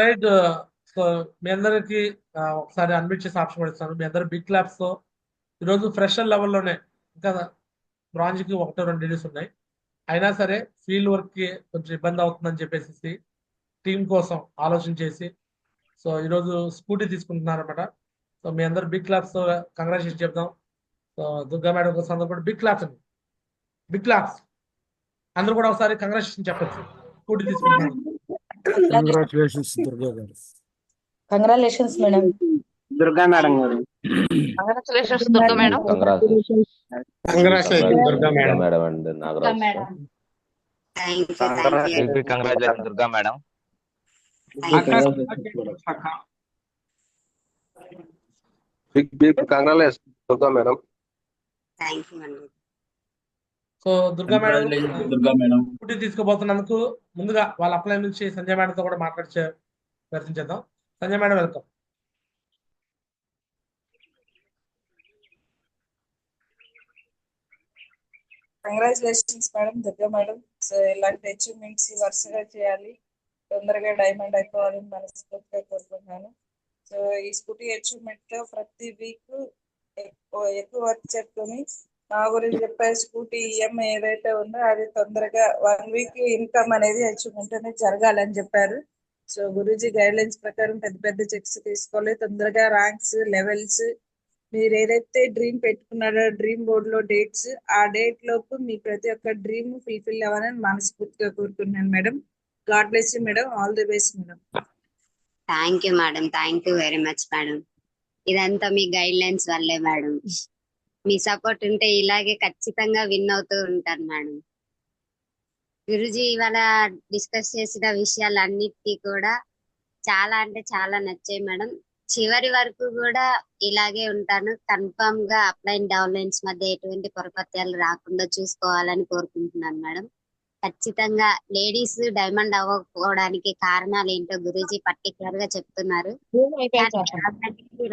Right. So మీ అందరికి ఒకసారి అన్మిట్ చేసి ఆప్షన్ కూడా ఇస్తాను. మీ అందరు బిగ్ క్లాప్స్ తో ఈరోజు ఫ్రెషర్ లెవెల్లోనే ఇంకా బ్రాంజ్ కి 1-2 డిగ్రీస్ ఉన్నాయి. అయినా సరే ఫీల్డ్ వర్క్ కి కొంచెం ఇబ్బంది అవుతుందని చెప్పేసి టీం కోసం ఆలోచన చేసి సో ఈరోజు స్కూటీ తీసుకుంటున్నారు అనమాట. సో మీ అందరు బిగ్ క్లాప్స్ తో కంగ్రాచులేషన్ చెప్దాం. సో దుర్గా మేడం కోసం అందరూ కూడా బిగ్ క్లాప్స్ అండి, బిగ్ క్లాప్స్. అందరూ కూడా ఒకసారి కంగ్రాచులేషన్ చెప్పొచ్చు స్కూటీ తీసుకుంటున్నారు. కంగ్రాచులేషన్స్ దుర్గా గారు. Congratulations madam. దుర్గా మేడం గారు. Congratulations Durga madam. Congratulation Durga madam. Madam and Nagaraj sir. Congratulations Durga madam. Big congratulations Durga madam. So Durga madam scooty తీసుకోబోతున్నందుకు ముందుగా వాళ్ళ అప్లై నుంచి సంజయ్ మేడం తో కూడా మాట్లాడే ప్రయత్నం చేద్దాం. Sanjay madam welcome. Congratulations madam, Durga madam. So ఇలాంటి అచీవ్మెంట్స్ వరుసగా చేయాలి, తొందరగా డైమండ్ అయిపోవాలని మనస్ఫూర్తిగా కోరుకుంటున్నాను. సో ఈ స్కూటీ అచీవ్మెంట్ తో ప్రతి వీక్ ఎక్కువ వర్క్ చేసుకొని నా గురించి చెప్పే స్కూటీ ఈఎంఐ ఏదైతే ఉందో అది తొందరగా 1 వీక్ ఇన్కమ్ అనేది అచీవ్మెంట్ అనేది జరగాలని చెప్పారు. సో గురూజీ గైడ్ లైన్స్ ప్రకారం పెద్ద పెద్ద చెక్స్ తీసుకోవాలి, తొందరగా ర్యాంక్స్ లెవెల్స్ మీరు ఏదైతే డ్రీమ్ పెట్టుకున్నారో డ్రీమ్ బోర్డ్ లో డేట్స్ ఆ డేట్ లోపు మీ ప్రతి ఒక్క డ్రీమ్ ఫుల్ఫిల్ అవ్వాలని మనస్ఫూర్తిగా కోరుకుంటున్నాను madam. God bless you madam, all the best madam. Thank you madam, thank you very much madam. ఇదంతా మీ గైడ్ లైన్స్ వల్లే మేడం. మీ సపోర్ట్ ఉంటే ఇలాగే ఖచ్చితంగా విన్ అవుతూ ఉంటాను మేడం. గురుజీ ఇవాళ డిస్కస్ చేసిన విషయాలన్నిటికీ కూడా చాలా అంటే చాలా నచ్చాయి మేడం. చివరి వరకు కూడా ఇలాగే ఉంటాను. కన్ఫర్మ్ గా అప్లైన్ డౌన్ లైన్స్ మధ్య ఎటువంటి పొరపత్యాలు రాకుండా చూసుకోవాలని కోరుకుంటున్నాను మేడం. ఖచ్చితంగా లేడీస్ డైమండ్ అవ్వకపోవడానికి కారణాలు ఏంటో గురూజీ పర్టికులర్ గా చెప్తున్నారు.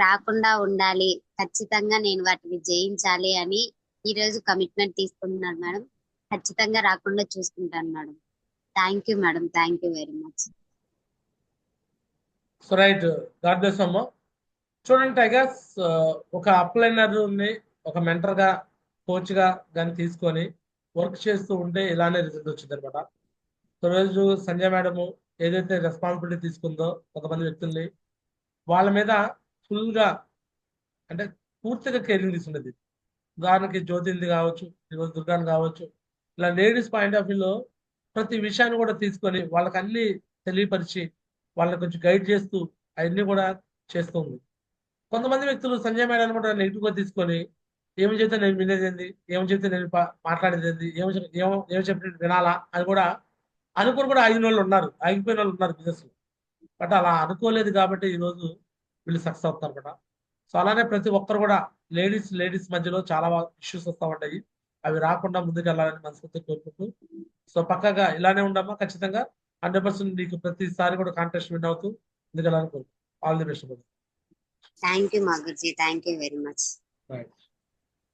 రాకుండా ఉండాలి, ఖచ్చితంగా నేను వాటిని జయించాలి అని ఈ రోజు కమిట్మెంట్ తీసుకుంటున్నాను మేడం. ఖచ్చితంగా రాకుండా చూసుకుంటాను madam. Thank you madam, thank you very much. So right, God bless అమ్మ. చూడండి టైగర్స్, ఒక అప్లైనర్ ని ఒక మెంటర్ గా కోచ్ గా కానీ తీసుకొని వర్క్ చేస్తూ ఉంటే ఇలానే రిజల్ట్ వచ్చింది అనమాట. సో రోజు సంజయ్ మేడము ఏదైతే రెస్పాన్సిబిలిటీ తీసుకుందో కొంతమంది వ్యక్తుల్ని వాళ్ళ మీద ఫుల్ గా అంటే పూర్తిగా కేరింగ్ తీసుకున్నది. ఉదాహరణకి జ్యోతిని కావచ్చు, ఈరోజు దుర్గాని కావచ్చు, ఇలా లేడీస్ పాయింట్ ఆఫ్ వ్యూలో ప్రతి విషయాన్ని కూడా తీసుకొని వాళ్ళకి అన్ని తెలియపరిచి వాళ్ళని కొంచెం గైడ్ చేస్తూ అవన్నీ కూడా చేస్తుంది. కొంతమంది వ్యక్తులు సంజయ్ మేడం కూడా నెగిటివ్ గా తీసుకొని ఏమి చెప్తే నేను వినేది ఏంది, ఏమి చెప్తే నేను మాట్లాడేది ఏంది, ఏమి చెప్పినట్టు వినాలా అని కూడా అనుకుని కూడా ఆగిన వాళ్ళు ఉన్నారు, ఆగిపోయిన వాళ్ళు ఉన్నారు బిజినెస్ లో. బట్ అలా అనుకోలేదు కాబట్టి ఈ రోజు వీళ్ళు సక్సెస్ అవుతారు అనమాట. సో అలానే ప్రతి ఒక్కరు కూడా లేడీస్ మధ్యలో చాలా ఇష్యూస్ వస్తూ ఉంటాయి, అవి రాకుండా ముందుకు వెళ్ళాలని మనస్ఫూర్తిగా కోరుకుంటూ సో పక్కగా ఇలానే ఉండమ్మా. ఖచ్చితంగా 100% నీకు ప్రతిసారి కూడా కాంటెస్ట్ విన్ అవుతూ ముందుకు వెళ్ళాలని కోరుకుంటూ all the best. Thank you మా guruji, thank you very much. Right.